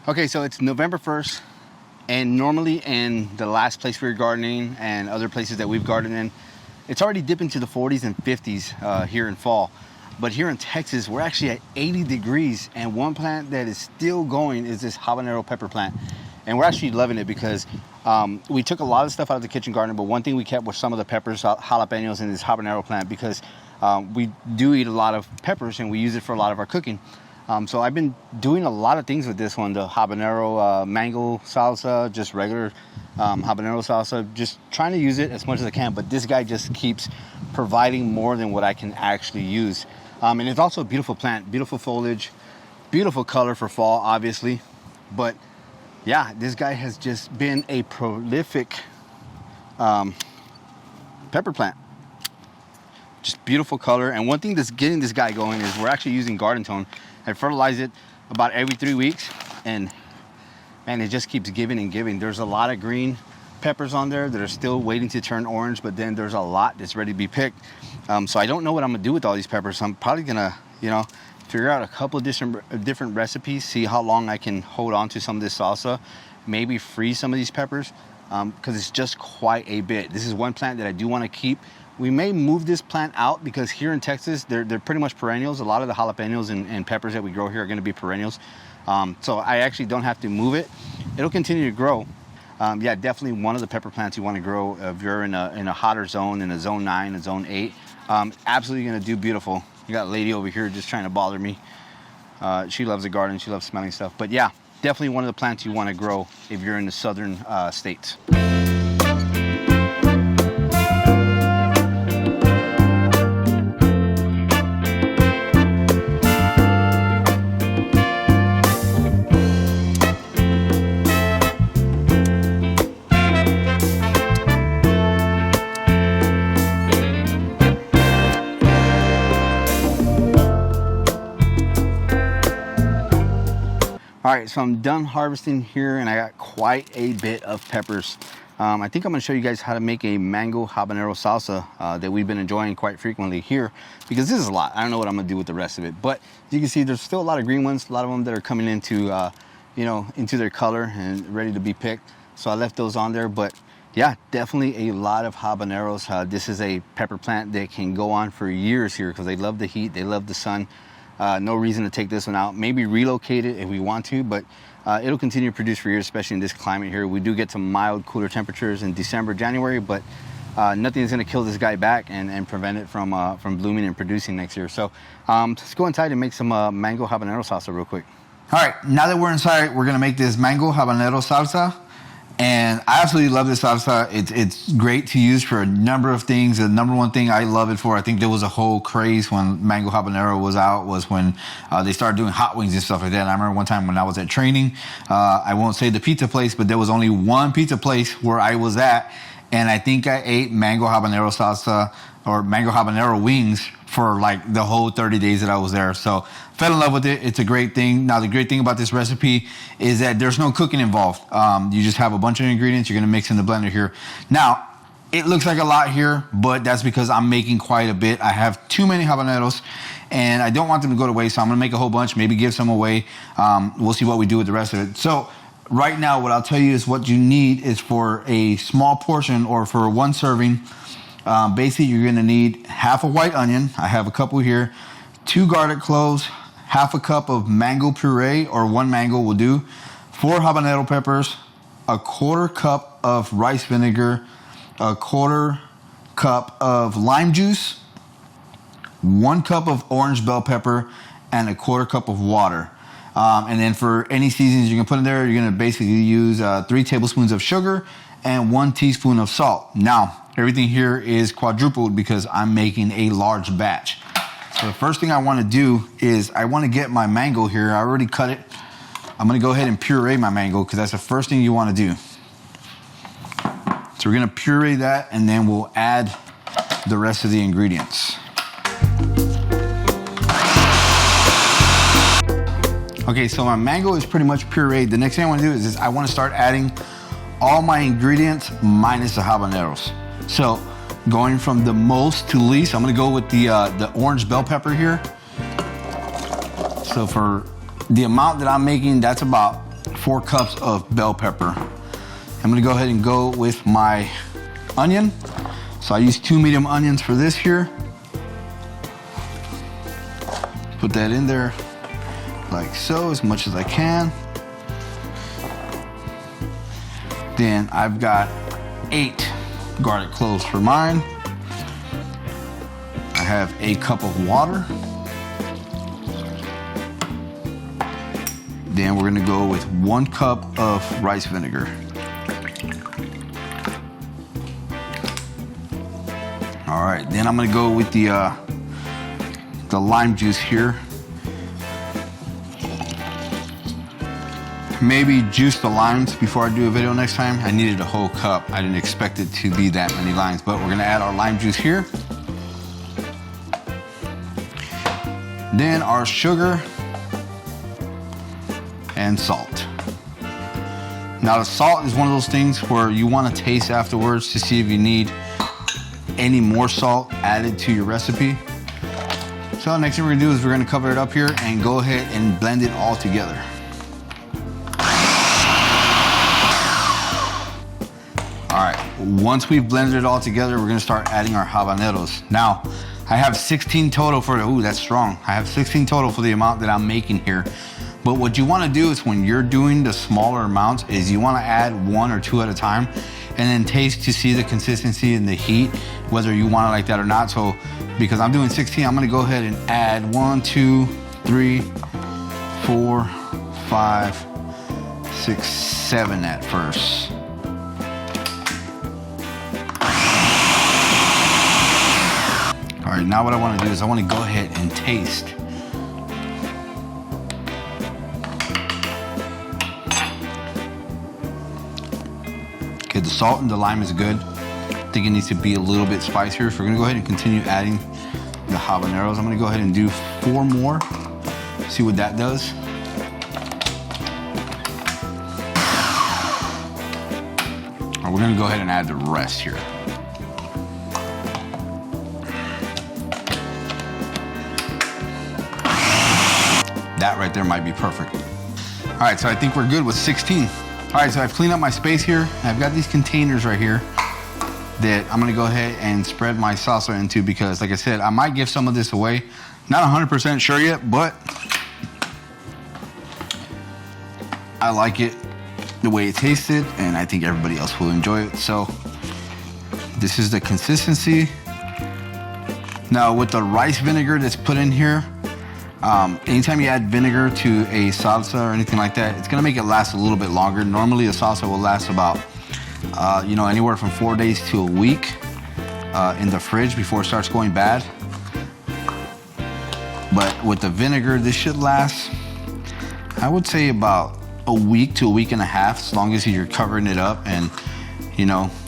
Okay, so it's November 1st, and normally in the last place we were gardening and other places that we've gardened in, it's already dipping to the 40s and 50s here in fall. But here in Texas, we're actually at 80 degrees, and one plant that is still going is this habanero pepper plant. And we're actually loving it because we took a lot of stuff out of the kitchen garden, but one thing we kept was some of the peppers, jalapenos, in this habanero plant because we do eat a lot of peppers and we use it for a lot of our cooking. So I've been doing a lot of things with this one, the habanero mango salsa, just regular habanero salsa, just trying to use it as much as I can, but this guy just keeps providing more than what I can actually use. And it's also a beautiful plant, beautiful foliage, beautiful color for fall, obviously. But yeah, this guy has just been a prolific pepper plant. Just beautiful color. And one thing that's getting this guy going is we're actually using Garden Tone. I fertilize it about every 3 weeks, and man, it just keeps giving and giving. There's a lot of green peppers on there that are still waiting to turn orange, but then there's a lot that's ready to be picked. So I don't know what I'm gonna do with all these peppers. I'm probably gonna, figure out a couple of different recipes, see how long I can hold on to some of this salsa, maybe freeze some of these peppers, because it's just quite a bit. This is one plant that I do want to keep. We may move this plant out because here in Texas, they're pretty much perennials. A lot of the jalapenos and peppers that we grow here are gonna be perennials. So I actually don't have to move it. It'll continue to grow. Yeah, definitely one of the pepper plants you wanna grow if you're in a hotter zone, in a zone 9, a zone 8. Absolutely gonna do beautiful. You got a lady over here just trying to bother me. She loves the garden, she loves smelling stuff. But yeah, definitely one of the plants you wanna grow if you're in the southern states. All right, so I'm done harvesting here and I got quite a bit of peppers. I think I'm gonna show you guys how to make a mango habanero salsa that we've been enjoying quite frequently here, because this is a lot. I don't know what I'm gonna do with the rest of it, but you can see there's still a lot of green ones, a lot of them that are coming into, into their color and ready to be picked. So I left those on there, but yeah, definitely a lot of habaneros. This is a pepper plant that can go on for years here because they love the heat, they love the sun. No reason to take this one out. Maybe relocate it if we want to, but it'll continue to produce for years, especially in this climate here. We do get some mild, cooler temperatures in December, January, but nothing is gonna kill this guy back and prevent it from blooming and producing next year. So let's go inside and make some mango habanero salsa real quick. All right, now that we're inside, we're gonna make this mango habanero salsa. And I absolutely love this salsa. It's great to use for a number of things. The number one thing I love it for, I think there was a whole craze when mango habanero was out, was when they started doing hot wings and stuff like that. And I remember one time when I was at training, I won't say the pizza place, but there was only one pizza place where I was at, and I think I ate mango habanero salsa or mango habanero wings for like the whole 30 days that I was there. So fell in love with it. It's a great thing. Now, the great thing about this recipe is that there's no cooking involved. You just have a bunch of ingredients you're gonna mix in the blender here. Now, it looks like a lot here, but that's because I'm making quite a bit. I have too many habaneros and I don't want them to go to waste, so I'm gonna make a whole bunch, maybe give some away. We'll see what we do with the rest of it. So right now, what I'll tell you is what you need is for a small portion or for one serving, basically you're gonna need half a white onion. I have a couple here, 2 garlic cloves, half a cup of mango puree, or 1 mango will do, 4 habanero peppers, 1/4 cup of rice vinegar, 1/4 cup of lime juice, 1 cup of orange bell pepper, and 1/4 cup of water. And then for any seasonings you can put in there, you're gonna basically use 3 tablespoons of sugar and 1 teaspoon of salt. Now, everything here is quadrupled because I'm making a large batch. So the first thing I wanna do is I wanna get my mango here. I already cut it. I'm gonna go ahead and puree my mango because that's the first thing you wanna do. So we're gonna puree that and then we'll add the rest of the ingredients. Okay, so my mango is pretty much pureed. The next thing I wanna do is I wanna start adding all my ingredients minus the habaneros. So going from the most to least, I'm gonna go with the orange bell pepper here. So for the amount that I'm making, that's about 4 cups of bell pepper. I'm gonna go ahead and go with my onion. So I use 2 medium onions for this here. Put that in there like so, as much as I can. Then I've got 8 garlic cloves for mine. I have a cup of water. Then we're gonna go with 1 cup of rice vinegar. All right, then I'm gonna go with the lime juice here. Maybe juice the limes before I do a video next time. I needed a whole cup. I didn't expect it to be that many limes, but we're gonna add our lime juice here. Then our sugar and salt. Now the salt is one of those things where you wanna taste afterwards to see if you need any more salt added to your recipe. So next thing we're gonna do is we're gonna cover it up here and go ahead and blend it all together. All right, once we've blended it all together, we're gonna start adding our habaneros. Now, I have 16 total for the, ooh, that's strong. I have 16 total for the amount that I'm making here. But what you wanna do is when you're doing the smaller amounts is you wanna add 1 or 2 at a time and then taste to see the consistency and the heat, whether you want it like that or not. So, because I'm doing 16, I'm gonna go ahead and add 1, 2, 3, 4, 5, 6, 7 at first. All right, now what I wanna do is I wanna go ahead and taste. Okay, the salt and the lime is good. I think it needs to be a little bit spicier, so we're gonna go ahead and continue adding the habaneros. I'm gonna go ahead and do 4 more, see what that does. And we're gonna go ahead and add the rest here. That right there might be perfect. All right, so I think we're good with 16. All right, so I've cleaned up my space here. I've got these containers right here that I'm gonna go ahead and spread my salsa into because like I said, I might give some of this away. Not 100% sure yet, but I like it the way it tasted and I think everybody else will enjoy it. So this is the consistency. Now with the rice vinegar that's put in here, anytime you add vinegar to a salsa or anything like that, it's gonna make it last a little bit longer. Normally a salsa will last about, anywhere from 4 days to a week in the fridge before it starts going bad. But with the vinegar, this should last, I would say about a week to a week and a half, as long as you're covering it up and,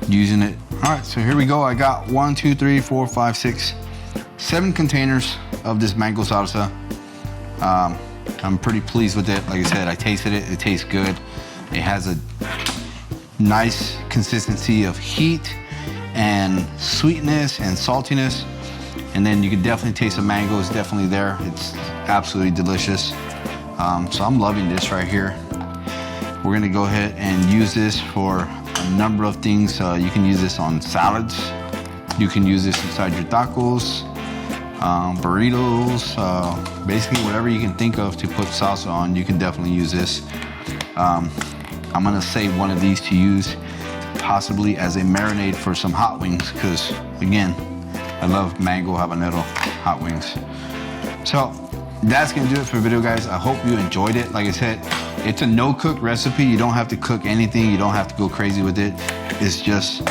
using it. All right, so here we go. I got 1, 2, 3, 4, 5, 6, 7 containers of this mango salsa. I'm pretty pleased with it. Like I said, I tasted it. It tastes good. It has a nice consistency of heat and sweetness and saltiness. And then you can definitely taste the mango. It's definitely there. It's absolutely delicious. So I'm loving this right here. We're gonna go ahead and use this for a number of things. You can use this on salads. You can use this inside your tacos. Burritos, basically whatever you can think of to put salsa on, you can definitely use this. I'm gonna save one of these to use possibly as a marinade for some hot wings because again, I love mango habanero hot wings. So that's gonna do it for the video, guys. I hope you enjoyed it. Like I said, it's a no-cook recipe. You don't have to cook anything. You don't have to go crazy with it. It's just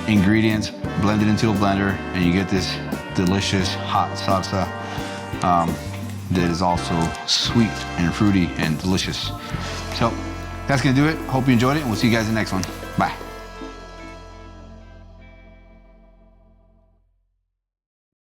ingredients blended into a blender and you get this delicious hot salsa that is also sweet and fruity and delicious. So that's gonna do it. Hope you enjoyed it and we'll see you guys in the next one. Bye.